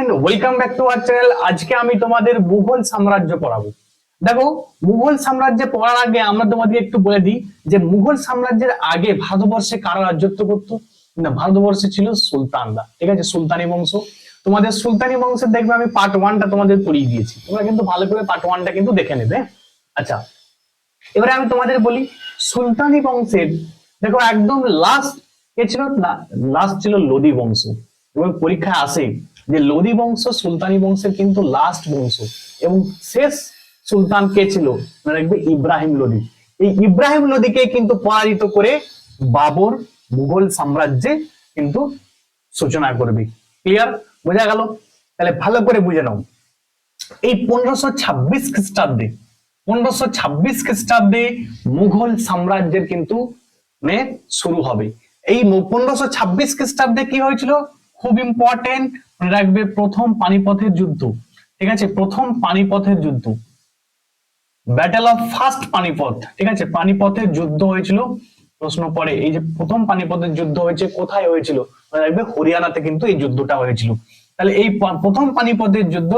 Student, welcome back to our channel. আজকে আমি তোমাদের মুঘল সাম্রাজ্য পড়াবো। দেখো, মুঘল সাম্রাজ্যে পড়ার আগে আমরা তোমাদের একটু বলে দিই যে মুঘল সাম্রাজ্যের আগে ভারতবর্ষে কারা রাজত্ব করতো না, ভারতবর্ষে ছিল সুলতানরা। ঠিক আছে, সুলতানি বংশ। তোমাদের সুলতানি বংশের দেখবে আমি পার্ট 1টা তোমাদের পড়িয়ে দিয়েছি, তোমরা কিন্তু ভালো করে পার্ট 1টা কিন্তু দেখে নেবে। আচ্ছা, এবারে আমি তোমাদের বলি সুলতানি বংশের দেখো একদম লাস্ট কে ছিল না, লাস্ট ছিল লোদি বংশ। এবং পরীক্ষায় আসে যে লোদি বংশ সুলতানি বংশের কিন্তু লাস্ট বংশ, এবং শেষ সুলতান কে ছিল মনে রাখবে, ইব্রাহিম লোদি। এই ইব্রাহিম লোদিকে কিন্তু পরাজিত করে বাবর মুঘল সাম্রাজ্যে কিন্তু সূচনা করবে। ক্লিয়ার, বোঝা গেল? তাহলে ভালো করে বুঝে নাও, এই 1526 খ্রিস্টাব্দে 1526 খ্রিস্টাব্দে মুঘল সাম্রাজ্যের কিন্তু শুরু হবে। এই 1526 খ্রিস্টাব্দে কি হয়েছিল খুব ইম্পর্টেন্ট মনে রাখবে, প্রথম পানিপথের যুদ্ধ। ঠিক আছে, প্রথম পানিপথের যুদ্ধ, ব্যাটেল অফ ফার্স্ট পানিপথ। ঠিক আছে, পানিপথের যুদ্ধ হয়েছিল। প্রশ্ন পড়ে এই যে প্রথম পানিপথের যুদ্ধ হয়েছে কোথায় হয়েছিল, মনে রাখবে হরিয়ানাতে কিন্তু এই যুদ্ধটা হয়েছিল। তাহলে এই প্রথম পানিপথের যুদ্ধ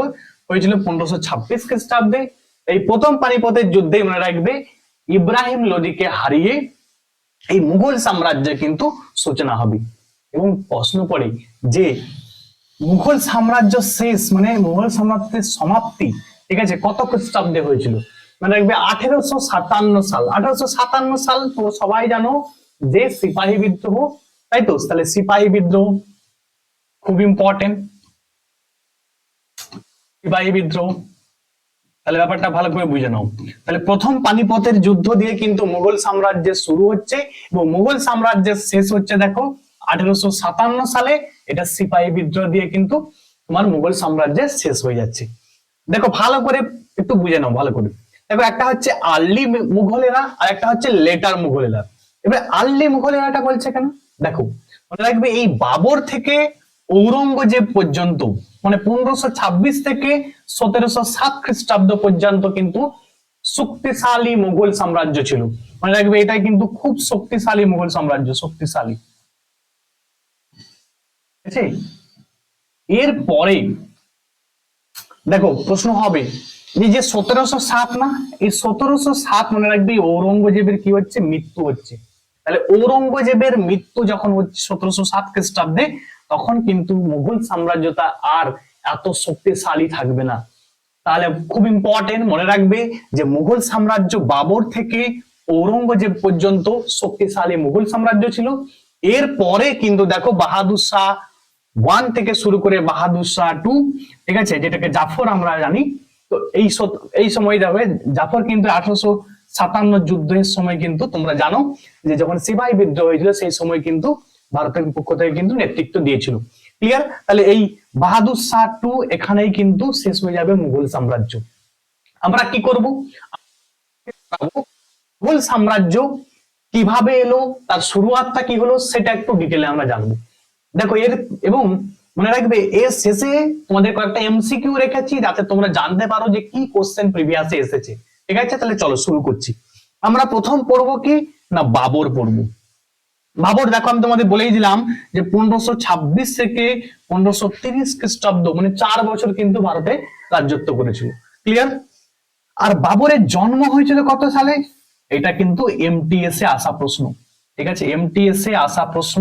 হয়েছিল 1526 খ্রিস্টাব্দে। এই প্রথম পানিপথের যুদ্ধে মনে রাখবে ইব্রাহিম লোদিকে হারিয়ে এই মুঘল সাম্রাজ্যের কিন্তু সূচনা হবে। এবং প্রশ্ন পড়ে যে মুঘল সাম্রাজ্য শেষ মানে মুঘল সাম্রাজ্যের সমাপ্তি ঠিক আছে কত খ্রিস্টাব্দে হয়েছিল, মানে রাখবে 1857 সাল। 1857 সাল তো সবাই জানো যে সিপাহী বিদ্রোহ, তাই তো? তাহলে সিপাহী বিদ্রোহ খুব ইম্পর্টেন্ট, সিপাহী বিদ্রোহ। তাহলে ব্যাপারটা ভালো করে বুঝে নাও। তাহলে প্রথম পানিপথের যুদ্ধ দিয়ে কিন্তু মুঘল সাম্রাজ্যের শুরু হচ্ছে এবং মুঘল সাম্রাজ্যের শেষ হচ্ছে দেখো 1857 সালে। এটা সিপাহী বিদ্রোহ দিয়ে কিন্তু তোমার মুঘল সাম্রাজ্যের শেষ হয়ে যাচ্ছে। দেখো ভালো করে একটু বুঝে নাও ভালো করে। দেখো একটা হচ্ছে আর্লি মুঘল এরা আর একটা হচ্ছে লেটার মুঘল এরা। এবার আর্লি মুঘল এরাটা বলছে কেন, দেখো মনে রাখবে এই বাবর থেকে ঔরঙ্গজেব পর্যন্ত মানে 1526 থেকে 1707 খ্রিস্টাব্দ পর্যন্ত কিন্তু শক্তিশালী মুঘল সাম্রাজ্য ছিল। মনে রাখবে এটাই কিন্তু খুব শক্তিশালী মুঘল সাম্রাজ্য, শক্তিশালী। ঠিক আছে, এর পরে দেখো প্রশ্ন হবে যে 1707 না, এই 1707 মনে রাখবে ঔরঙ্গজেবের কি হচ্ছে, মৃত্যু হচ্ছে। তাহলে ঔরঙ্গজেবের মৃত্যু যখন হচ্ছে 1707 খ্রিস্টাব্দে, তখন কিন্তু মুঘল সাম্রাজ্যটা আর এত শক্তিশালী থাকবে না। তাহলে খুব ইম্পর্টেন্ট মনে রাখবে যে মুঘল সাম্রাজ্য বাবর থেকে ঔরঙ্গজেব পর্যন্ত শক্তিশালী মুঘল সাম্রাজ্য ছিল। এর পরে কিন্তু দেখো বাহাদুর শাহ 1 থেকে শুরু করে বাহাদুর শাহ 2, ঠিক আছে, যেটাকে জাফর আমরা জানি। তো এই সময় যাবে জাফর কিন্তু 1857 যুদ্ধের সময় কিন্তু তোমরা জানো যে যখন সিপাহী বিদ্রোহ হয়েছিল সেই সময় কিন্তু ভারতের পক্ষ থেকে কিন্তু নেতৃত্ব দিয়েছিল। ক্লিয়ার? তাহলে এই বাহাদুর শাহ 2 এখানেই কিন্তু শেষ হয়ে যাবে মুঘল সাম্রাজ্য। আমরা কি করব, মুঘল সাম্রাজ্য কিভাবে এলো, তার শুরুয়াতটা কি হলো সেটা একটু ডিটেলে আমরা জানবো। দেখো এর এবং মনে রাখবে এর শেষে তোমাদের কয়েকটা এমসিকিউ রেখেছি যাতে তোমরা জানতে পারো যে কি কোশ্চেন প্রিভিয়াসে এসেছে। ঠিক আছে, তাহলে চলো শুরু করছি। আমরা প্রথম পড়বো কি না, বাবর পড়বো। বাবর দেখো আমি তোমাদের বলেই দিলাম যে 1526 থেকে 1530 খ্রিস্টাব্দ মানে 4 বছর কিন্তু ভারতে রাজত্ব করেছিল। ক্লিয়ার? আর বাবরের জন্ম হয়েছিল কত সালে, এটা কিন্তু এমটিএস এ আসা প্রশ্ন। ঠিক আছে, এমটিএস এ আসা প্রশ্ন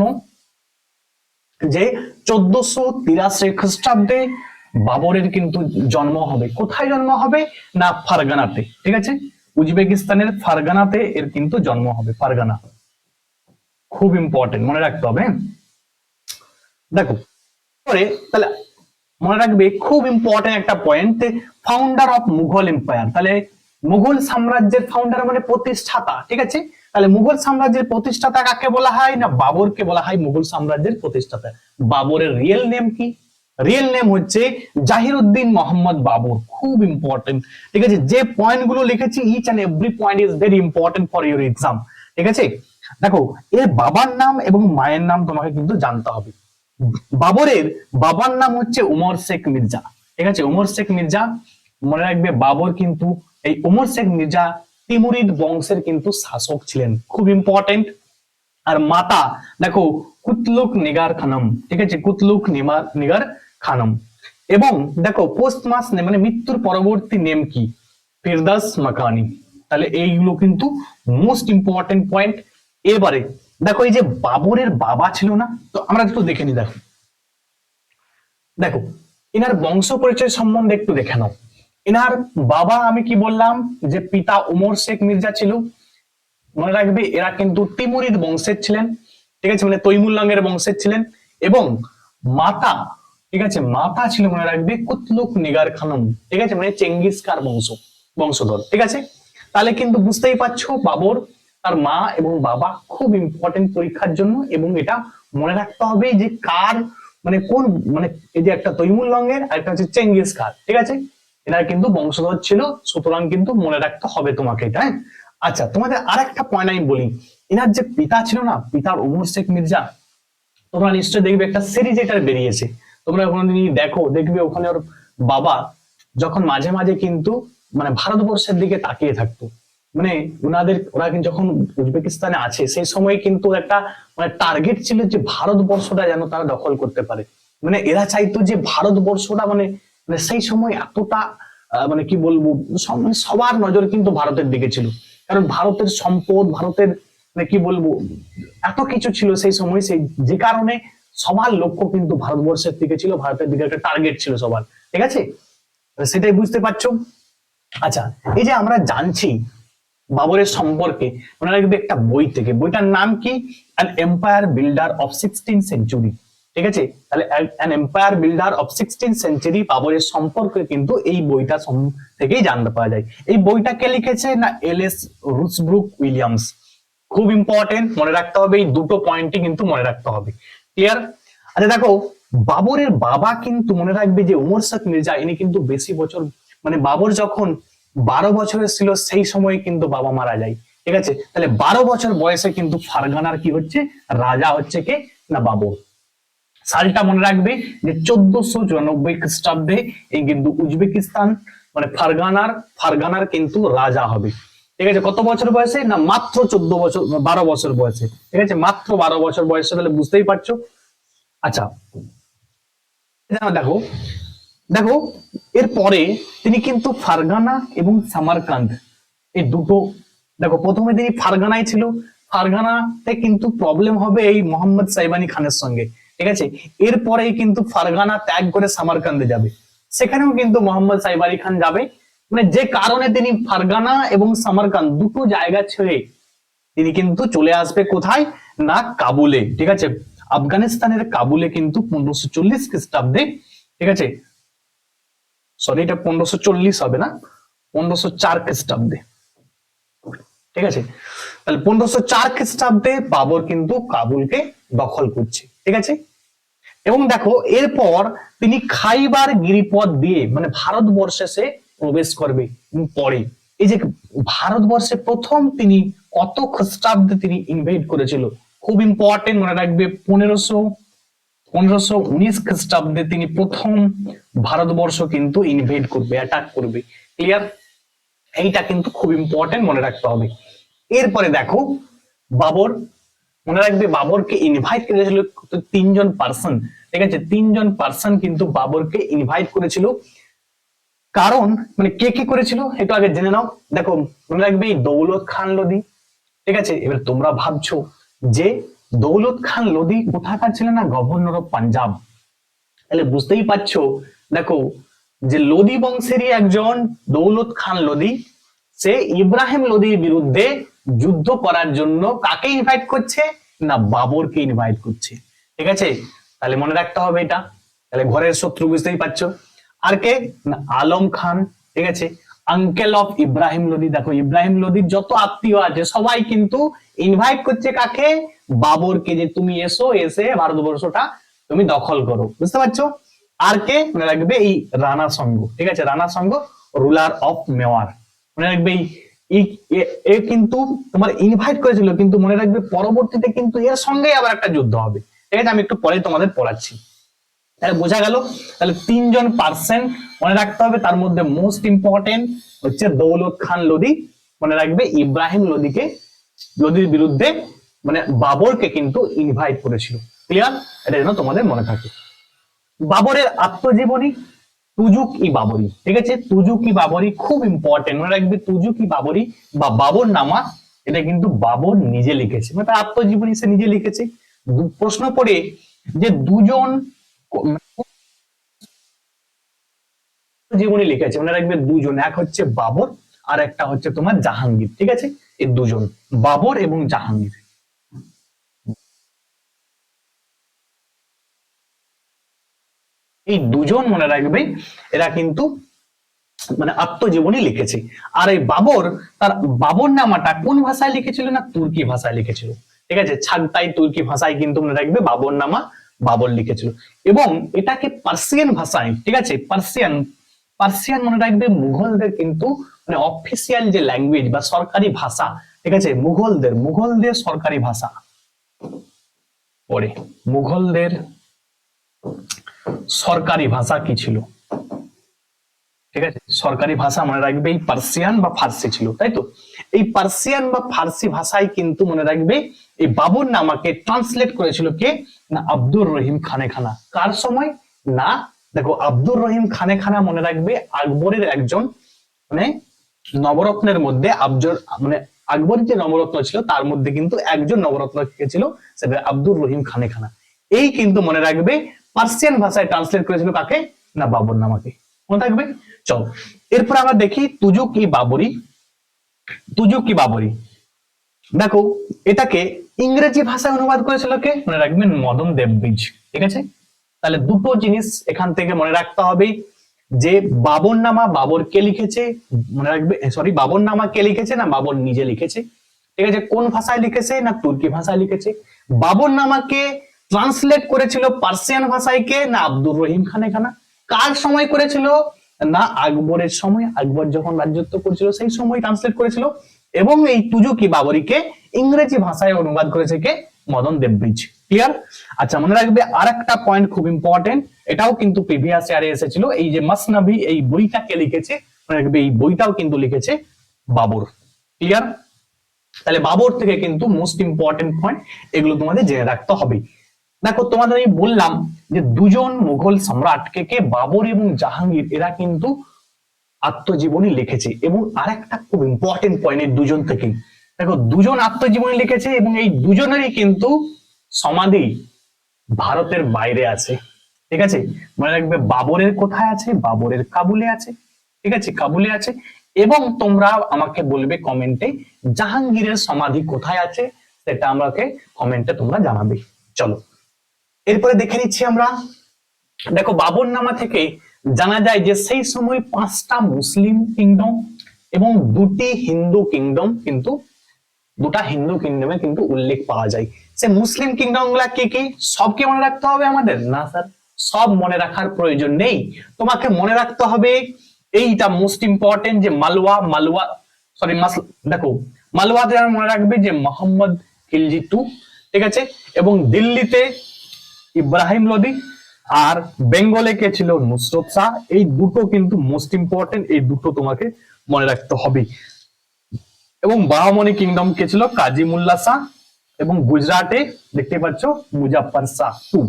যে 1483 খ্রিস্টাব্দে বাবরের কিন্তু জন্ম হবে। কোথায় জন্ম হবে না, ফারগানাতে। ঠিক আছে, উজবেকিস্তানের ফারগানাতে এর কিন্তু জন্ম হবে, ফারগানা। খুব ইম্পর্টেন্ট মনে রাখতে হবে। দেখো পরে তাহলে মনে রাখবে খুব ইম্পর্টেন্ট একটা point, founder of Mughal empire. তাহলে মুঘল সাম্রাজ্যের ফাউন্ডার মানে প্রতিষ্ঠাতা। ঠিক আছে, তাহলে মুঘল সাম্রাজ্যের প্রতিষ্ঠাতা কাকে বলা হয় না, বাবরকে বলা হয় মুঘল সাম্রাজ্যের প্রতিষ্ঠাতা। বাবরের রিয়েল নেম কি, রিয়েল নেম হচ্ছে জাহিরউদ্দিন মোহাম্মদ বাবর। খুব ইম্পর্টেন্ট। ঠিক আছে, যে পয়েন্ট গুলো লিখেছি each and every point is very important for your exam. ঠিক আছে, দেখো এর বাবার নাম এবং মায়ের নাম তোমাকে কিন্তু জানতে হবে। বাবরের বাবার নাম হচ্ছে উমর শেখ মির্জা। ঠিক আছে, উমর শেখ মির্জা। মনে রাখবে বাবর কিন্তু এই উমর শেখ মির্জা তিমুরিদ বংশের কিন্তু শাসক ছিলেন, খুব ইম্পর্টেন্ট। আর মাতা দেখো কুতলুক নিগার খানম। ঠিক আছে, কুতলুক নিগার খানম। এবং দেখো পোস্ট মাস নেম মানে মৃত্যুর পরবর্তী নেম কি, ফিরদাস মাকানি। তাহলে এইগুলো কিন্তু মোস্ট ইম্পর্টেন্ট পয়েন্ট। এবারে দেখো এই যে বাবরের বাবা ছিল না, তো আমরা একটু দেখে নি। দেখো দেখো এনার বংশ পরিচয় সম্বন্ধে একটু দেখে নাও। এনার বাবা আমি কি বললাম যে পিতা উমর শেখ মির্জা ছিল। মনে রাখবে এরা কিন্তু তিমুরিদ বংশের ছিলেন, ঠিক আছে, মানে তৈমুর লঙ্গের বংশের ছিলেন। এবং মাতা, ঠিক আছে, মাতা ছিল মনে রাখবে কুতলুক নিগার খানম, ঠিক আছে, মানে চেঙ্গিস খার বংশধর, ঠিক আছে। তাহলে কিন্তু বুঝতেই পারছো বাবর, তার মা এবং বাবা খুব ইম্পর্টেন্ট পরীক্ষার জন্য। এবং এটা মনে রাখতে হবে যে কার মানে কোন মানে এই যে একটা তৈমুর লঙ্গের আর একটা হচ্ছে চেঙ্গিস খান, ঠিক আছে, এরা কিন্তু বংশধর ছিল, সুতরাং কিন্তু মনে রাখতে হবে তোমাকে এটা। হ্যাঁ? আচ্ছা তোমাদের আর একটা পয়েন্ট আমি বলি, এনার যে পিতা ছিল না, পিতার উমর শেখ মির্জা, তোমরা নিশ্চয়ই দেখবে একটা সিরিজ এটা বেরিয়েছে, তোমরা কোনোদিন দেখো, দেখবে ওখানে ওর বাবা যখন মাঝে মাঝে কিন্তু মানে ভারতবর্ষের দিকে তাকিয়ে থাকতো, মানে ওরা কিন্তু যখন উজবেকিস্তানে আছে সেই সময় কিন্তু একটা মানে টার্গেট ছিল যে ভারতবর্ষটা যেন তারা দখল করতে পারে। মানে এরা চাইতো যে ভারতবর্ষটা মানে মানে সেই সময় এতটা মানে কি বলবো মানে সবার নজর কিন্তু ভারতের দিকে ছিল, কারণ ভারতের সম্পদ, ভারতের মানে কি বলবো এত কিছু ছিল সেই সময়, সেই যে কারণে সবার লক্ষ্য কিন্তু ভারতবর্ষের দিকে ছিল, ভারতের দিকে একটা টার্গেট ছিল সবার, ঠিক আছে, সেটাই বুঝতে পারছো। আচ্ছা এই যে আমরা জানছি বাবরের সম্পর্কে, মনে রাখবে একটা বই থেকে, বইটার নাম কি, an empire builder of 16th century, ঠিক আছে। তাহলে an empire builder of 16th century বাবরের সম্পর্কে কিন্তু এই বইটা থেকেই জানতে পাওয়া যায়। এই বইটা কে লিখেছে না এলএস রুসব্রুক উইলিয়ামস। খুব ইম্পর্টেন্ট, মনে রাখতে হবে এই দুটো পয়েন্টই কিন্তু মনে রাখতে হবে, ক্লিয়ার। আচ্ছা দেখো বাবরের বাবা কিন্তু মনে রাখবে যে উমর শেখ মির্জা, ইনি কিন্তু বেশি বছর মানে বাবর যখন 12 বছরের ছিল সেই সময় কিন্তু বাবা মারা যায়, ঠিক আছে। তাহলে 12 বছর বয়সে কিন্তু ফারগানার কি হচ্ছে, রাজা হচ্ছে কে না বাবর। সালটা মনে রাখবে যে 1494 খ্রিস্টাব্দে এই কিন্তু উজবেকিস্তান মানে ফারগানার কিন্তু রাজা হবে, ঠিক আছে। কত বছর বয়সে না মাত্র 14 বছর 12 বছর বয়সে, ঠিক আছে, মাত্র 12 বছর বয়সে, তাহলে বুঝতেই পারছো। আচ্ছা দেখো দেখো এরপরে তিনি কিন্তু ফারগানা এবং সামারকান্দ এই দুটো, দেখো প্রথমে তিনি ফারগানায় ছিল, ফারগানাতে কিন্তু প্রবলেম হবে এই মোহাম্মদ সাইবানি খানের সঙ্গে, ঠিক আছে। এরপরেই কিন্তু ফারগানা ত্যাগ করে সামারকান্দে যাবে, সেখানেও কিন্তু মোহাম্মদ সাইবানি খান যাবে, মানে যে কারণে তিনি ফারগানা এবং সামারকান্দ দুটো জায়গা ছেড়ে তিনি কিন্তু চলে আসবে কোথায় না কাবুলে, ঠিক আছে, আফগানিস্তানের কাবুলে কিন্তু 1540 খ্রিস্টাব্দে, ঠিক আছে, সরি এটা 1540 হবে না, 1504 খ্রিস্টাব্দে, ঠিক আছে। তাহলে 1504 খ্রিস্টাব্দে বাবর কিন্তু কাবুলকে দখল করছে, ঠিক আছে। এবং দেখো এরপর তিনি খাইবার গিরিপথ দিয়ে মানে ভারতবর্ষে সে প্রবেশ করবে। পরে এই যে ভারতবর্ষে প্রথম তিনি কত খ্রিস্টাব্দে তিনি ইনভেড করেছিল, খুব ইম্পর্টেন্ট, মনে রাখবে 1519 খ্রিস্টাব্দে তিনি প্রথম ভারতবর্ষ কিন্তু ইনভেড করবে, অ্যাটাক করবে, ক্লিয়ার। এইটা কিন্তু খুব ইম্পর্টেন্ট, মনে রাখতে হবে। এরপরে দেখো বাবর, মনে রাখবে বাবরকে ইনভাইট করেছিল 3জন পার্সন, ঠিক আছে, 3জন পার্সন কিন্তু বাবরকে ইনভাইট করেছিল। কারণ মানে কে কে করেছিল একটু আগে জেনে নাও। দেখো মনে রাখবে দৌলত খান লোদি, ঠিক আছে। এবার তোমরা ভাবছো যে দৌলত খান লোদি কোথাকার ছিলেন না, গভর্নর অফ পাঞ্জাব। তাহলে বুঝতেই পারছো দেখো যে লোদি বংশেরই একজন দৌলত খান লোদি, সে ইব্রাহিম লোদির বিরুদ্ধে যুদ্ধ করার জন্য কাকে ইনভাইট করছে না বাবরকে ইনভাইট করছে, ঠিক আছে। তাহলে মনে রাখতে হবে এটা। তাহলে ঘরের শত্রু বুঝতেই পারছো। আর কে না আলম খান, ঠিক আছে, আঙ্কেল অফ ইব্রাহিম লোদি। দেখো ইব্রাহিম লোদির যত আত্মীয় আছে সবাই কিন্তু ইনভাইট করছে কাকে, বাবরকে, যে তুমি এসো, এসে ভারতবর্ষটা তুমি দখল করো, বুঝতে পারছো। আর কে মনে রাখবে এই রানা সঙ্গ, ঠিক আছে, রানা সঙ্গ রুলার অফ মেওয়ার। মনে রাখবে এ কিন্তু তোমার ইনভাইট করেছিল, কিন্তু মনে রাখবে পরবর্তীতে কিন্তু এর সঙ্গে আবার একটা যুদ্ধ হবে, ঠিক আছে, আমি একটু পরে তোমাদের পড়াচ্ছি। তাহলে বোঝা গেল। তাহলে 3জন পার্সন মনে রাখতে হবে, তার মধ্যে মোস্ট ইম্পর্টেন্ট হচ্ছে দৌলত খান লোদি, মনে রাখবে ইব্রাহিম লোদির বিরুদ্ধে মানে বাবরকে কিন্তু ইনভাইট করেছিল, ক্লিয়ার, এটা যেন তোমাদের মনে থাকে। বাবরের আত্মজীবনী, তুজুক ই বাবরি, ঠিক আছে, তুজুক ই বাবরি খুব ইম্পর্টেন্ট, মনে রাখবে তুজুক ই বাবরি বা বাবর নামা, এটা কিন্তু বাবর নিজে লিখেছে, মানে তার আত্মজীবনী সে নিজে লিখেছে। প্রশ্ন পড়ে যে দুজন জীবনী লিখেছে, মনে রাখবে দুজন, এক হচ্ছে বাবর আর একটা হচ্ছে তোমার জাহাঙ্গীর, ঠিক আছে, এই দুজন বাবর এবং জাহাঙ্গীর। এই দুজন মনে রাখবে এরা কিন্তু মানে আত্মজীবনী লিখেছে। আর এই বাবর, তার বাবর নামাটা কোন ভাষায় লিখেছিল না তুর্কি ভাষায় লিখেছিল, ঠিক আছে, ছাগতাই তুর্কি ভাষায় কিন্তু মনে রাখবে বাবর নামা বাবর লিখেছিল। এবং এটাকে পার্সিয়ান ভাষায়, ঠিক আছে, পার্সিয়ান পার্সিয়ান মনে রাখবে মুঘলদের কিন্তু মানে অফিসিয়াল যে ল্যাঙ্গুয়েজ বা সরকারি ভাষা, ঠিক আছে, মুঘলদের সরকারি ভাষা। পরে মুঘলদের সরকারি ভাষা কি ছিল, ঠিক আছে, সরকারি ভাষা মনে রাখবে এই পার্সিয়ান বা ফার্সি ছিল, তাই তো। এই পার্সিয়ান বা ফার্সি ভাষায় কিন্তু মনে রাখবে এই বাবর নামাকে ট্রান্সলেট করেছিল কে না আব্দুর রহিম খানে খানা। কার সময় না, দেখো আব্দুর রহিম খানে খানা মনে রাখবে আকবরের একজন মানে নবরত্নের মধ্যে মানে আকবরের যে নবরত্ন ছিল তার মধ্যে কিন্তু একজন নবরত্ন কে ছিল, সেটা আব্দুর রহিম খানে খানা। এই কিন্তু মনে রাখবে পার্সিয়ান ভাষায় ট্রান্সলেট করেছিল কাকে না বাবর নামাকে, মনে থাকবে। চলো এরপর আমরা দেখি তুজুক ই বাবরি। তুজুক ই বাবরি দেখো এটাকে ইংরেজি ভাষায় অনুবাদ করেছিল কে, মনে রাখবেন মদন দেববীজ, ঠিক আছে। তাহলে দুটো জিনিস এখান থেকে মনে রাখতে হবে, যে বাবর নামা বাবর কে লিখেছে, মনে রাখবে সরি বাবর নামা কে লিখেছে না বাবর নিজে লিখেছে, ঠিক আছে, কোন ভাষায় লিখেছে না তুর্কি ভাষায় লিখেছে। বাবর নামাকে ট্রান্সলেট করেছিল পার্সিয়ান ভাষায় কে না আব্দুর রহিম খানে খানা। কার সময় করেছিল না আকবরের সময়, আকবর যখন রাজত্ব করছিল সেই সময় ট্রান্সলেট করেছিল। এবং এই তুজুকি বাবরিকে ইংরেজি ভাষায় অনুবাদ করেছে কে মদন দেববীজ। ক্লিয়ার? আচ্ছা মনে রাখবে আর একটা পয়েন্ট খুব ইম্পর্টেন্ট, এটাও কিন্তু প্রিভিয়াস ইয়ারে এসেছিল, এই যে মাসনাবি এই বইটা কে লিখেছে, মনে রাখবে এই বইটাও কিন্তু লিখেছে বাবর। ক্লিয়ার? তাহলে বাবর থেকে কিন্তু মোস্ট ইম্পর্টেন্ট পয়েন্ট এগুলো তোমাদের জেনে রাখতে হবে। দেখো তোমাদের আমি বললাম যে দুজন মুঘল সম্রাট কে কে বাবর এবং জাহাঙ্গীর এরা কিন্তু আত্মজীবনী লিখেছে। এবং আরেকটা খুব ইম্পর্টেন্ট পয়েন্ট এই দুজন থেকেই, দেখো দুজন আত্মজীবনী লিখেছে এবং এই দুজনেরই কিন্তু সমাধি ভারতের বাইরে আছে, ঠিক আছে। মনে রাখবে বাবরের কোথায় আছে, বাবরের কাবুলে আছে, ঠিক আছে, কাবুলে আছে। এবং তোমরা আমাকে বলবে কমেন্টে জাহাঙ্গীরের সমাধি কোথায় আছে, সেটা আমাকে কমেন্টে তোমরা জানাবে। চলো এরপরে দেখে নিচ্ছি আমরা। দেখো বাবরনামা থেকে জানা যায় যে সেই সময় 5টা মুসলিম কিংডম এবং 2টি হিন্দু কিংডম কিন্তু দুটা হিন্দু কিংডমে কিন্তু উল্লেখ পাওয়া যায়। সে মুসলিম কিংডম গুলা কি কি সবকে মনে রাখতে হবে আমাদের না স্যার, সব মনে রাখার প্রয়োজন নেই। তোমাকে মনে রাখতে হবে এইটা মোস্ট ইম্পর্টেন্ট যে মালওয়া সরি দেখো মালওয়াতে মনে রাখবে যে মোহাম্মদ খিলজি টু, ঠিক আছে। এবং দিল্লিতে ইব্রাহিম লোদি, আর বেঙ্গলে কে ছিল নুসরত শাহ। এই দুটো কিন্তু মোস্ট ইম্পর্টেন্ট, এই দুটো তোমাকে মনে রাখতে হবে। এবং বাহমনি কিংডম কে ছিল কাজিমুল্লাহ শাহ। এবং গুজরাটে দেখতে পাচ্ছ মুজাফফর শাহ টু।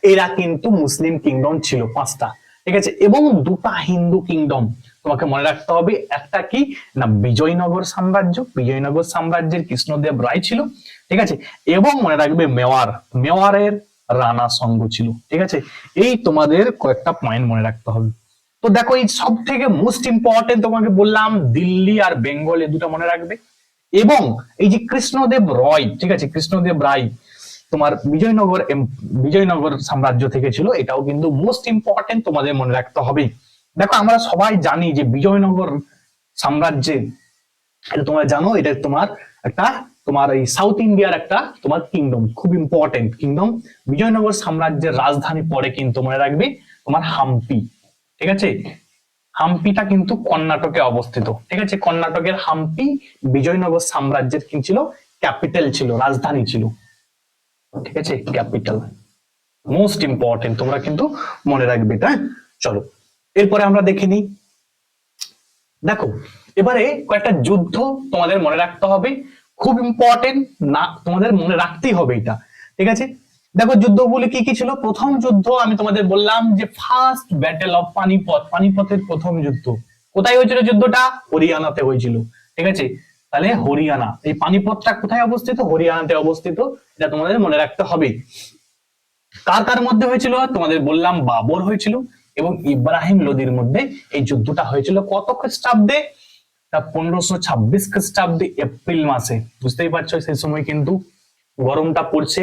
এরা কিন্তু মুসলিম কিংডম ছিল 5টা, ঠিক আছে। এবং 2টা হিন্দু কিংডম তোমাকে মনে রাখতে হবে, একটা কি না বিজয়নগর সাম্রাজ্য, বিজয়নগর সাম্রাজ্যের কৃষ্ণদেব রায় ছিল, ঠিক আছে। এবং মনে রাখবে মেওয়ারের রানা সঙ্গ ছিল, ঠিক আছে। এই তোমাদের কয়েকটা পয়েন্ট মনে রাখতে হবে। তো দেখো এই সব থেকে মোস্ট ইম্পর্টেন্ট তোমাকে বললাম দিল্লি আর বেঙ্গল, এই দুটো মনে রাখবে। এবং এই যে কৃষ্ণদেব রয়, ঠিক আছে, কৃষ্ণদেব রায় তোমার বিজয়নগর সাম্রাজ্য থেকে ছিল, এটাও কিন্তু মোস্ট ইম্পর্টেন্ট তোমাদের মনে রাখতে হবে। দেখো আমরা সবাই জানি যে বিজয়নগর সাম্রাজ্যে, এটা তোমরা জানো, এটা তোমার একটা তোমার এই সাউথ ইন্ডিয়ার একটা তোমার কিংডম, খুব ইম্পর্টেন্ট কিংডম। বিজয়নগর সাম্রাজ্যের রাজধানী পরে কিন্তু মনে রাখবে তোমার হাম্পি, ঠিক আছে। হাম্পিটা কিন্তু কর্ণাটকে অবস্থিত, ঠিক আছে। কর্ণাটকের হাম্পি বিজয়নগর সাম্রাজ্যের কি ছিল ক্যাপিটাল ছিল, রাজধানী ছিল, ঠিক আছে, ক্যাপিটাল। মোস্ট ইম্পর্টেন্ট তোমরা কিন্তু মনে রাখবে এটা। চলো এরপরে আমরা দেখে নিই। দেখো এবারে কয়েকটা যুদ্ধ তোমাদের মনে রাখতে হবে, খুব ইম্পর্টেন্ট, না তোমাদের মনে রাখতেই হবে এটা, ঠিক আছে। দেখো যুদ্ধগুলি কি কি ছিল। প্রথম যুদ্ধ আমি তোমাদের বললাম যে ফার্স্ট ব্যাটেল অফ পানিপথ, পানিপথের প্রথম যুদ্ধ কোথায় হয়েছিল? যুদ্ধটা হরিয়ানাতে হয়েছিল, ঠিক আছে। তাহলে হরিয়ানা, এই পানিপথটা কোথায় অবস্থিত? হরিয়ানাতে অবস্থিত, এটা তোমাদের মনে রাখতে হবে। কার কার মধ্যে হয়েছিল? তোমাদের বললাম বাবর হয়েছিল এবং ইব্রাহিম লোদির মধ্যে এই যুদ্ধটা হয়েছিল কত খ্রিস্টাব্দে? 1526 খ্রিস্টাব্দে এপ্রিল মাসে। বুঝতেই পারছো সেই সময় কিন্তু গরমটা পড়ছে,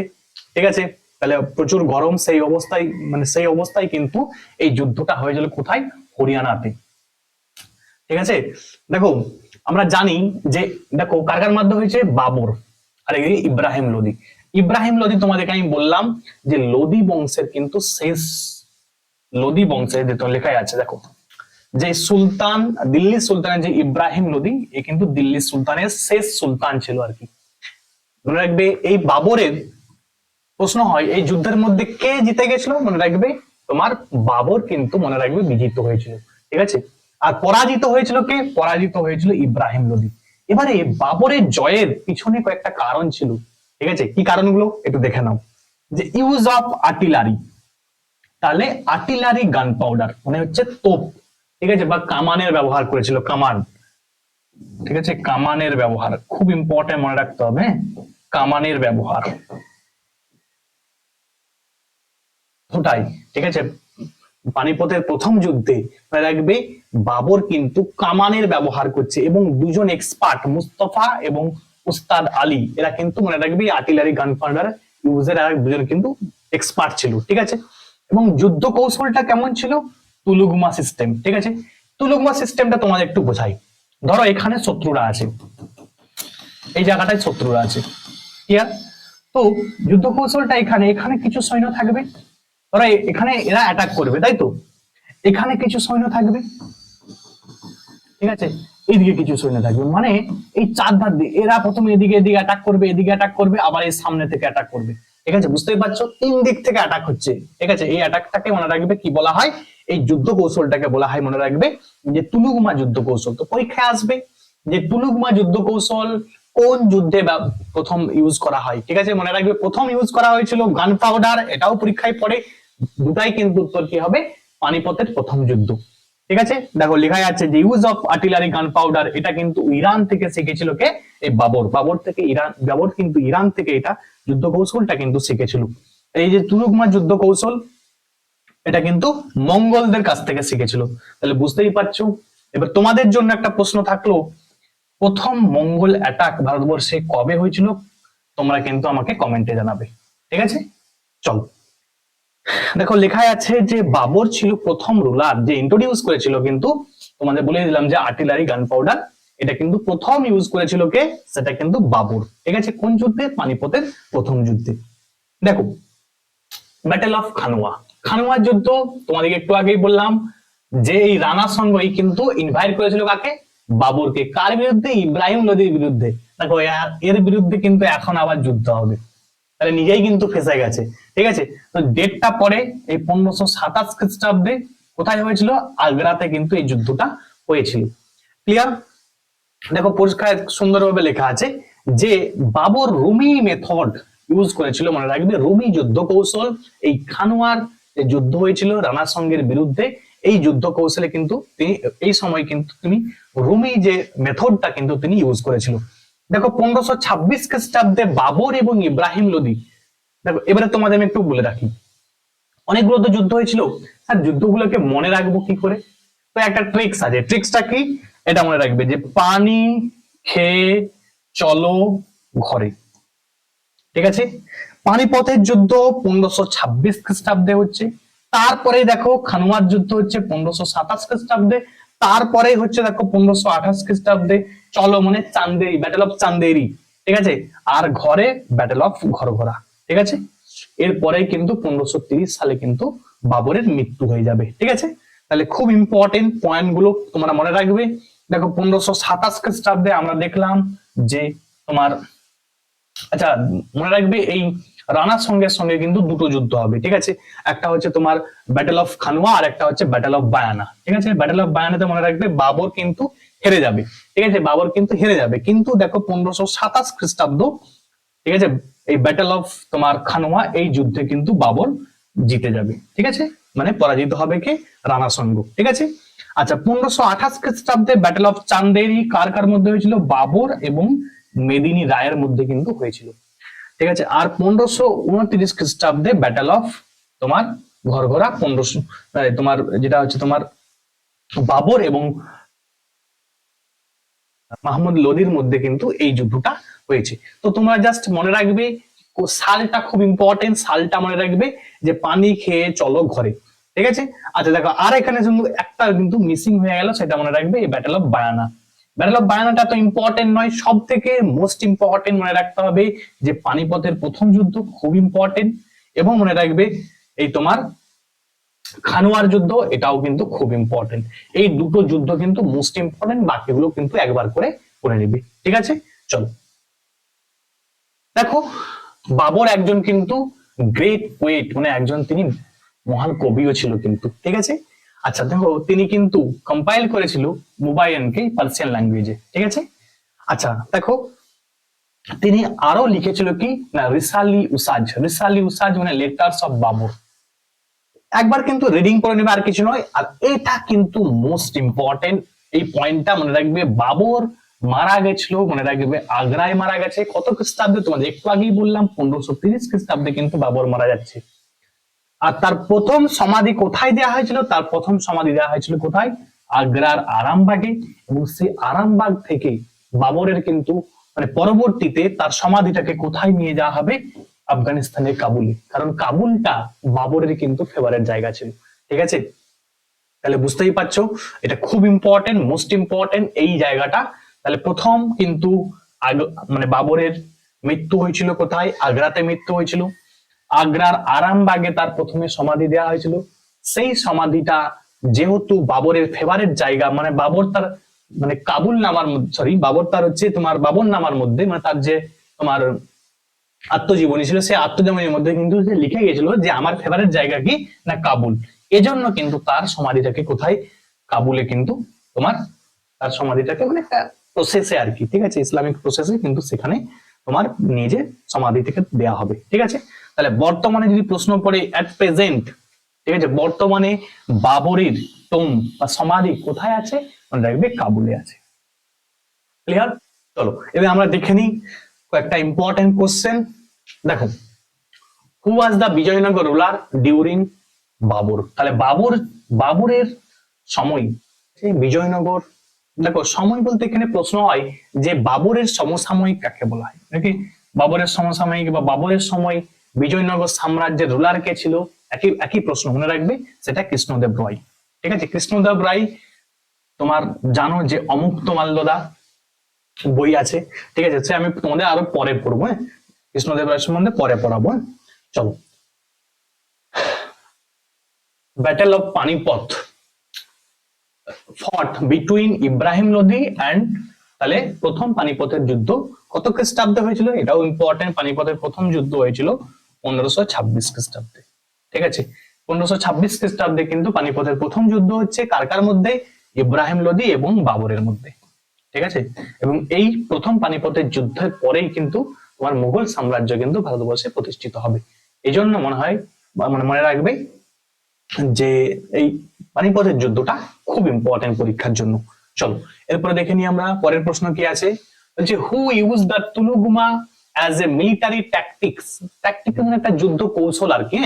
ঠিক আছে। তাহলে প্রচুর গরম, সেই অবস্থায় মানে সেই অবস্থায় কিন্তু এই যুদ্ধটা হয়েছিল কোথায়? হরিয়ানাতে, ঠিক আছে। দেখো আমরা জানি যে দেখো কার কার মাধ্যমে হয়েছে? বাবর আর ইব্রাহিম লোদি। ইব্রাহিম লোদি তোমাদেরকে আমি বললাম যে লোদি বংশের কিন্তু শেষ, লোদি বংশের যেটা লেখাই আছে দেখো, যে সুলতান, দিল্লি সুলতানের যে ইব্রাহিম লোদি, এ কিন্তু দিল্লি সুলতানের শেষ সুলতান ছিল আর কি। মনে রাখবে এই বাবরের প্রশ্ন হয় এই যুদ্ধের মধ্যে কে জিতে গেছিল? মনে রাখবে তোমার বাবর কিন্তু মনে রাখবে বিজিত হয়েছিল, ঠিক আছে। আর পরাজিত হয়েছিল কে? পরাজিত হয়েছিল ইব্রাহিম লোদি। এবারে বাবরের জয়ের পিছনে কয়েকটা কারণ ছিল, ঠিক আছে। কি কারণগুলো একটু দেখে নাও। যে ইউজ অফ আর্টিলারি, তাহলে আর্টিলারি গান পাউডার মানে হচ্ছে তোপ, ঠিক আছে, বা কামানের ব্যবহার করেছিল, কামান, ঠিক আছে। কামানের ব্যবহার খুব ইম্পর্টেন্ট, মনে রাখতে হবে, কামানের ব্যবহার ওটাই, ঠিক আছে। পানিপথের প্রথম যুদ্ধে মনে রাখবে বাবর কিন্তু কামানের ব্যবহার করছে এবং দুজন এক্সপার্ট মুস্তফা এবং উস্তাদ আলী, এরা কিন্তু মনে রাখবে আর্টিলারি গান পাউডার ইউজের আর দুজন কিন্তু এক্সপার্ট ছিল, ঠিক আছে। এবং যুদ্ধ কৌশলটা কেমন ছিল? তুলুগমা সিস্টেম, ঠিক আছে। তুলুগমা সিস্টেমটা তোমাদের একটু বোঝাই। ধরো এখানে শত্রুরা আছে, এই জায়গাটায় শত্রুরা আছে, ক্লিয়ার? তো যুদ্ধ কৌশলটা এখানে, এখানে কিছু সৈন্য থাকবে, ধরো এখানে এরা অ্যাটাক করবে, তাই তো, এখানে কিছু সৈন্য থাকবে, ঠিক আছে, এইদিকে কিছু সৈন্য থাকবে, মানে এই চার ধার দিয়ে এরা প্রথমে এদিকে এদিকে অ্যাটাক করবে, এদিকে অ্যাটাক করবে, আবার এই সামনে থেকে অ্যাটাক করবে, ঠিক আছে। বুঝতেই পারছো তিন দিক থেকে অ্যাটাক হচ্ছে, ঠিক আছে। এই অ্যাটাকটাকে মনে রাখবে কি বলা হয়? এই যুদ্ধ কৌশলটাকে বলা হয় মনে রাখবে যে তুলুগমা যুদ্ধ কৌশল। তো পরীক্ষায় আসবে যে তুলুগমা যুদ্ধ কৌশল কোন যুদ্ধে প্রথম ইউজ করা হয়, ঠিক আছে। মনে রাখবে প্রথম ইউজ করা হয়েছিল গান পাউডার, এটাও পরীক্ষায় পড়ে, দুটাই কিন্তু উত্তর কি হবে? পানিপথের প্রথম যুদ্ধ, ঠিক আছে। দেখো লেখা আছে যে ইউজ অফ আর্টিলারি গান পাউডার, এটা কিন্তু ইরান থেকে শিখেছিল কে? এই বাবর। বাবর থেকে ইরান, বাবর কিন্তু ইরান থেকে এটা যুদ্ধ কৌশলটা কিন্তু শিখেছিল। এই যে তুলুগমা যুদ্ধ কৌশল, এটা কিন্তু মঙ্গলদের কাছ থেকে শিখেছিল। তাহলে বুঝতেই পারছো। এবার তোমাদের জন্য একটা প্রশ্ন থাকলো, প্রথম মঙ্গল অ্যাটাক ভারতবর্ষে কবে হয়েছিল? তোমরা কিন্তু আমাকে কমেন্টে জানাবে, ঠিক আছে। চলো দেখো লেখায় আছে যে বাবর ছিল প্রথম রুলার যে ইন্ট্রোডিউস করেছিল, কিন্তু তোমাদের বলে দিলাম যে আর্টিলারি গান পাউডার এটা কিন্তু প্রথম ইউজ করেছিল কে? সেটা কিন্তু বাবর, ঠিক আছে। কোন যুদ্ধে? পানিপথের প্রথম যুদ্ধে। দেখো ব্যাটেল অফ খানুয়া, খানুয়ার যুদ্ধ তোমাদেরকে একটু আগেই বললাম যে এই রানা সঙ্গই কিন্তু ইনভাইট করেছিল কাকে? বাবরকে। কার বিরুদ্ধে? ইব্রাহিম লোদির বিরুদ্ধে। দেখো এর বিরুদ্ধে কিন্তু এখন আবার যুদ্ধ হবে, তাহলে নিজেই কিন্তু ফেসে গেছে, ঠিক আছে। তো ডেটটা পরে এই 1527 খ্রিস্টাব্দে কোথায় হয়েছিল? আগ্রাতে কিন্তু এই যুদ্ধটা হয়েছিল, ক্লিয়ার? দেখো পরিষ্কার সুন্দরভাবে লেখা আছে যে বাবর রুমি মেথড ইউজ করেছিল, মনে রাখবে রুমি যুদ্ধ কৌশল। এই খানুয়ার যে যুদ্ধ হয়েছিল রানার সঙ্গের বিরুদ্ধে, এই যুদ্ধ কৌশলে কিন্তু তিনি এই সময় কিন্তু তিনি রুমি যে মেথডটা কিন্তু তিনি ইউজ করেছিল। দেখো 1526 খ্রিস্টাব্দে বাবর এবং ইব্রাহিম লোদি, দেখো এবারে তোমাদের আমি একটু বলে রাখি, অনেকগুলো তো যুদ্ধ হয়েছিল, স্যার যুদ্ধগুলোকে মনে রাখবো কি করে? তো একটা ট্রিক্স আছে, ট্রিক্সটা কি? এটা মনে রাখবে যে পানি খেয়ে চলো ঘরে, ঠিক আছে। পানিপথের যুদ্ধ 1526 খ্রিস্টাব্দে হচ্ছে, তারপরে দেখো খানুয়ার যুদ্ধ হচ্ছে 1527 খ্রিস্টাব্দে, তারপরে হচ্ছে দেখো 1528 খ্রিস্টাব্দে চলো মানে চান্দেরি, ব্যাটেল অফ চান্দেরি, ঠিক আছে। আর ঘরে ব্যাটেল অফ ঘরঘরা, ঠিক আছে। এরপরে কিন্তু 1530 সালে কিন্তু বাবরের মৃত্যু হয়ে যাবে, ঠিক আছে। তাহলে খুব ইম্পর্টেন্ট পয়েন্ট গুলো তোমরা মনে রাখবে। দেখো 1527 খ্রিস্টাব্দে আমরা দেখলাম যে তোমার, আচ্ছা মনে রাখবে এই রানার সঙ্গে সঙ্গে কিন্তু দুটো যুদ্ধ হবে, ঠিক আছে। একটা হচ্ছে তোমার ব্যাটেল অফ খানুয়া আর একটা হচ্ছে ব্যাটেল অফ বায়ানা, ঠিক আছে। ব্যাটেল অফ বায়ানাতে মনে রাখবে বাবর কিন্তু হেরে যাবে, ঠিক আছে, বাবর কিন্তু হেরে যাবে। কিন্তু দেখো 1527 খ্রিস্টাব্দ ঠিক আছে, এই ব্যাটল অফ তোমার খানোয়া, এই যুদ্ধে কিন্তু বাবর জিতে যাবে। ঠিক আছে, মানে পরাজিত হবে কে? রানা সঙ্গ। ঠিক আছে, আচ্ছা 1528 খ্রিস্টাব্দে ব্যাটল অফ চান্দেরি কার কার মধ্যে হয়েছিল? বাবর এবং মেদিনী রায়ের মধ্যে কিন্তু হয়েছিল। ঠিক আছে, আর 1529 খ্রিস্টাব্দে ব্যাটল অফ তোমার ঘরঘরা, 1500 তোমার যেটা হচ্ছে তোমার বাবর এবং মাহমুদ লোদির মধ্যে কিন্তু এই যুদ্ধটা হয়েছে। তো তোমরা জাস্ট মনে রাখবে, সালটা খুব ইম্পর্টেন্ট, সালটা মনে রাখবে যে পানি খেয়ে চলো ঘরে। ঠিক আছে, আচ্ছা দেখো আর এখানে কিন্তু একটা কিন্তু মিসিং হয়ে গেল, সেটা মনে রাখবে, এই battle of Bayana. Battle of বায়ানাটা তো ইম্পর্টেন্ট নয়, সব থেকে মোস্ট ইম্পর্টেন্ট মনে রাখতে হবে যে পানিপথের প্রথম যুদ্ধ খুব ইম্পর্টেন্ট, এবং মনে রাখবে এই তোমার খানোয়ার যুদ্ধ, এটাও কিন্তু খুব ইম্পর্টেন্ট। এই দুটো যুদ্ধ কিন্তু মোস্ট ইম্পর্টেন্ট, বাকিগুলো কিন্তু একবার করে পড়ে নিবি। ঠিক আছে, চলো দেখো, বাবর একজন কিন্তু গ্রেট পোয়েট, মানে একজন তিনি মহান কবিও ছিল কিন্তু। ঠিক আছে, আচ্ছা দেখো তিনি কিন্তু কম্পাইল করেছিল মুবাইয়ানকে পার্সিয়ান ল্যাঙ্গুয়েজে। ঠিক আছে, আচ্ছা দেখো তিনি আরো লিখেছিল কি না রিসালি উসাজ। রিসালি উসাজ মানে লেটার্স অফ বাবর। একবার কিন্তু রিডিং করে নেবে, আর কিছু নয়। আর এটা কিন্তু মোস্ট ইম্পর্টেন্ট, এই পয়েন্টটা মনে রাখবে। বাবর মারা গেছিল, মনে রাখবে আগ্রায় মারা গেছে কত খ্রিস্টাব্দে? তোমাদের একটু আগেই বললাম 1530 খ্রিস্টাব্দে কিন্তু বাবর মারা যাচ্ছে। আর তার প্রথম সমাধি কোথায় দেওয়া হয়েছিল? তার প্রথম সমাধি দেওয়া হয়েছিল কোথায়? আগ্রার আরামবাগে। এবং সেই আরামবাগ থেকে বাবরের কিন্তু মানে পরবর্তীতে তার সমাধিটাকে কোথায় নিয়ে যাওয়া হবে? আফগানিস্তানের কাবুলে, কারণ কাবুলটা বাবরের কিন্তু ফেভারিট জায়গা ছিল। ঠিক আছে, তাহলে বুঝতেই পারছো এটা খুব ইম্পর্টেন্ট, মোস্ট ইম্পর্টেন্ট এই জায়গাটা। তাহলে প্রথম কিন্তু মানে বাবরের মৃত্যু হয়েছিল কোথায়? আগ্রাতে মৃত্যু হয়েছিল। আগ্রার আরামবাগে তার প্রথমে সমাধি দেওয়া হয়েছিল। সেই সমাধিটা যেহেতু বাবরের ফেভারিট জায়গা, মানে বাবর তার মানে কাবুল নামার সরি বাবর তার হচ্ছে তোমার বাবর নামার মধ্যে, মানে তার যে তোমার আত্মজীবনী ছিল, সেই আত্মজীবনীর মধ্যে কিন্তু সে লিখে গেছিল যে আমার ফেভারিট জায়গা কি না কাবুল। এজন্য কিন্তু তার সমাধিটাকে কোথায়? কাবুলে কিন্তু তোমার তার সমাধিটাকে মানে একটা প্রসেসে আর কি, ঠিক আছে, ইসলামিক প্রসেসে কিন্তু সেখানে তোমার নিজে সমাধি থেকে দেয়া হবে। ঠিক আছে, তাহলে বর্তমানে যদি প্রশ্ন পড়ে এট প্রেজেন্ট, ঠিক আছে, বর্তমানে বাবরের টোম বা সমাধি কোথায় আছে? মনে রাখবে কাবুলে আছে। ক্লিয়ার? চলো এবার আমরা দেখে নিই কয়েকটা ইম্পর্টেন্ট কোশ্চেন। দেখো, হু ওয়াজ দা বিজয়নগর রুলার ডিউরিং বাবর? তাহলে বাবরের সময় বিজয়নগর, দেখো সময় বলতে এখানে প্রশ্ন হয় যে বাবরের সমসাময়িক কাকে বলা হয় নাকি? বাবরের সমসাময়িক বা বাবরের সময় বিজয়নগর সাম্রাজ্যের রুলার কে ছিল? একই একই প্রশ্ন, মনে রাখবে সেটা কৃষ্ণদেব রায়। ঠিক আছে, কৃষ্ণদেব রায় তোমার জানো যে অমুক্ত মাল্যদা বই আছে। ঠিক আছে, সে আমি তোমাদের আরো পরে পড়বো। হ্যাঁ, কৃষ্ণদেব রায় সম্বন্ধে পরে পড়াবো। চলো, ব্যাটেল অফ পানিপথ ফট বিটুইন ইব্রাহিম লোধি অ্যান্ড, তাহলে প্রথম পানিপথের যুদ্ধ কত খ্রিস্টাব্দে হয়েছিল? এটাও ইম্পর্টেন্ট। পানিপথের প্রথম যুদ্ধ হয়েছিল 1526 খ্রিস্টাব্দে। ঠিক আছে, 1526 খ্রিস্টাব্দে কিন্তু পানিপথের প্রথম যুদ্ধ হচ্ছে কার কার মধ্যে? ইব্রাহিম লোধি এবং বাবরের মধ্যে। ঠিক আছে, এবং এই প্রথম পানিপথের যুদ্ধের পরেই কিন্তু তোমার মুঘল সাম্রাজ্য কিন্তু ভারতবর্ষে প্রতিষ্ঠিত হবে। এই জন্য মনে হয় মনে রাখবে যে এই পানিপথের যুদ্ধটা খুব ইম্পর্টেন্ট পরীক্ষার জন্য। চলো এরপরে দেখে নিই আমরা পরের প্রশ্ন কি আছে। বলছে who use the tulughma as a military tactics. Tactics মানে একটা যুদ্ধ কৌশল আর কি,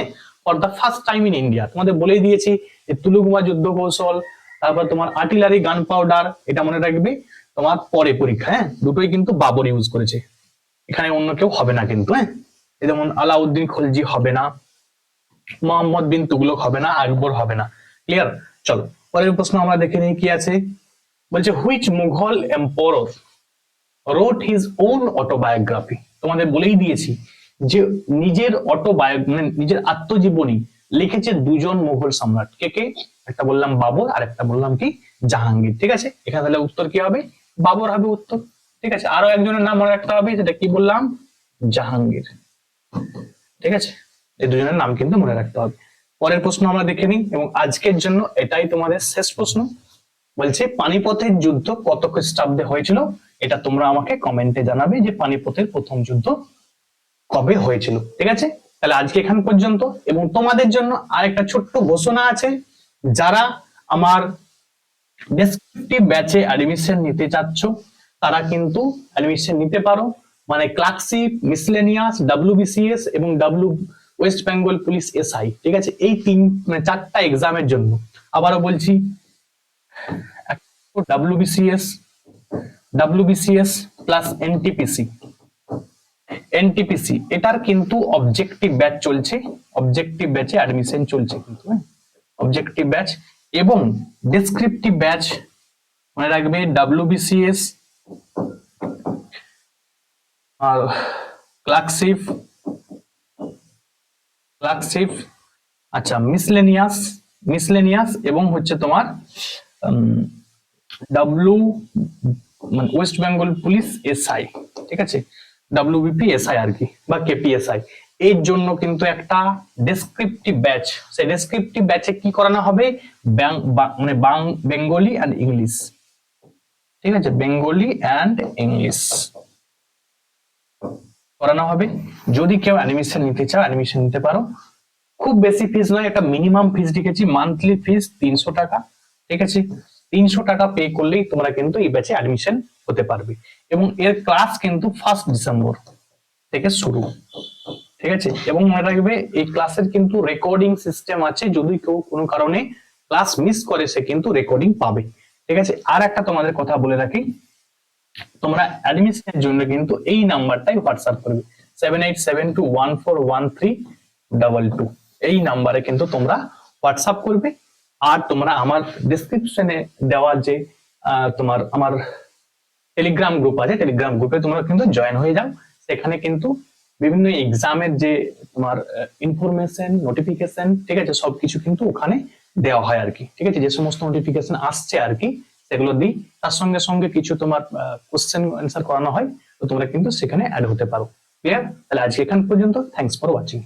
for the first time in India. তোমাদের বলেই দিয়েছি যে তুলুগুমা যুদ্ধ কৌশল, তারপর তোমার আর্টিলারি গান পাউডার, এটা মনে রাখবে তোমার পরে পরীক্ষা। হ্যাঁ, দুটোই কিন্তু বাবর ইউজ করেছে, এখানে অন্য কেউ হবে না কিন্তু। হ্যাঁ, যেমন আলাউদ্দিন খলজি হবে না, মোহাম্মদ বিন তুগলক হবে না, আকবর হবে না। ক্লিয়ার? চলো পরের প্রশ্ন আমরা দেখে নিই কি আছে। বলছে which Mughal emperor wrote his own autobiography. তোমাদের বলেই দিয়েছি যে নিজের মানে নিজের আত্মজীবনী লিখেছে দুজন মুঘল সম্রাট। কে কে? একটা বললাম বাবর, আর একটা বললাম কি জাহাঙ্গীর। ঠিক আছে, এখানে তাহলে উত্তর কি হবে? বাবর হবে উত্তর। ঠিক আছে, আরো একজনের নাম মনে রাখতে হবে, যেটা কি বললাম? জাহাঙ্গীর। ঠিক আছে, এই দুজনের নাম কিন্তু মনে রাখতে হবে। পরের প্রশ্ন আমরা দেখে নিই, এবং আজকের জন্য এটাই তোমাদের শেষ প্রশ্ন। বলছে পানিপথের যুদ্ধ কত খ্রিস্টাব্দে হয়েছিল? এটা তোমরা আমাকে কমেন্টে জানাবে যে পানিপথের প্রথম যুদ্ধ কবে হয়েছিল। ঠিক আছে, তাহলে আজকে এখান পর্যন্ত। এবং তোমাদের জন্য আরেকটা ছোট্ট ঘোষণা আছে, যারা আমার ডেসক্রিপটিভ ব্যাচে অ্যাডমিশন নিতে চাচ্ছ তারা কিন্তু অ্যাডমিশন নিতে পারো। মানে ক্লার্কশিপ, মিসলেনিয়াস, WBCS এবং ওয়েস্ট বেঙ্গল পুলিশ SI। ঠিক আছে, এই চারটা এক্সামের জন্য আবারও বলছি, WBCS প্লাস NTPC এটার কিন্তু অবজেক্টিভ ব্যাচ চলছে, অবজেক্টিভ ব্যাচে অ্যাডমিশন চলছে কিন্তু, অবজেক্টিভ ব্যাচ এবং ডেসক্রিপটিভ ব্যাচ। মনে রাখবে WBCS আর ক্লার্কশিপ, আচ্ছা মিসলেনিয়াস এবং হচ্ছে তোমার মানে ওয়েস্ট বেঙ্গল পুলিশ SI। ঠিক আছে, WBPSI আর কি, বা KPSI। এর জন্য কিন্তু একটা ডেসক্রিপটিভ ব্যাচ, সেই ডেসক্রিপটিভ ব্যাচে কি করানো হবে, মানে বেঙ্গলি অ্যান্ড ইংলিশ। ঠিক আছে, বেঙ্গলি অ্যান্ড ইংলিশ করানো হবে। যদি কেউ অ্যাডমিশন নিতে চাও অ্যাডমিশন নিতে পারো। খুব বেশি ফিস নয়, একটা মিনিমাম ফিস রেখেছি, মান্থলি ফিস 300 টাকা। ঠিক আছে, 300 টাকা পে করলেই তোমরা কিন্তু এই ব্যাচে অ্যাডমিশন হতে পারবে। এবং এর ক্লাস কিন্তু 1 ডিসেম্বর থেকে শুরু। ঠিক আছে, এবং মনে রাখবে এই ক্লাসের কিন্তু রেকর্ডিং সিস্টেম আছে, যদি কেউ কোনো কারণে ক্লাস মিস করে সে কিন্তু রেকর্ডিং পাবে। ঠিক আছে, আর একটা তোমাদের কথা বলে রাখি, তোমরা অ্যাডমিশনের জন্য কিন্তু এই নাম্বারটাই হোয়াটসঅ্যাপ করবে, 7872141322। এই নাম্বারে কিন্তু তোমরা হোয়াটসঅ্যাপ করবে। আর তোমরা আমার ডেসক্রিপশনে দেওয়া যে তোমার আমার টেলিগ্রাম গ্রুপ আছে, টেলিগ্রাম গ্রুপে তোমরা কিন্তু জয়েন হয়ে যাও। সেখানে কিন্তু বিভিন্ন এক্সামের যে তোমার ইনফরমেশন, নোটিফিকেশন, ঠিক আছে, সবকিছু কিন্তু ওখানে দেওয়া হয় আর কি। ঠিক আছে, যে সমস্ত নোটিফিকেশন আসছে আর কি সেগুলো দিই, তার সঙ্গে সঙ্গে কিছু তোমার কোশ্চেন অ্যান্সার করানো হয়, তো তোমরা কিন্তু সেখানে অ্যাড হতে পারো। ক্লিয়ার? তাহলে আজকে এখান পর্যন্ত, থ্যাঙ্কস ফর ওয়াচিং।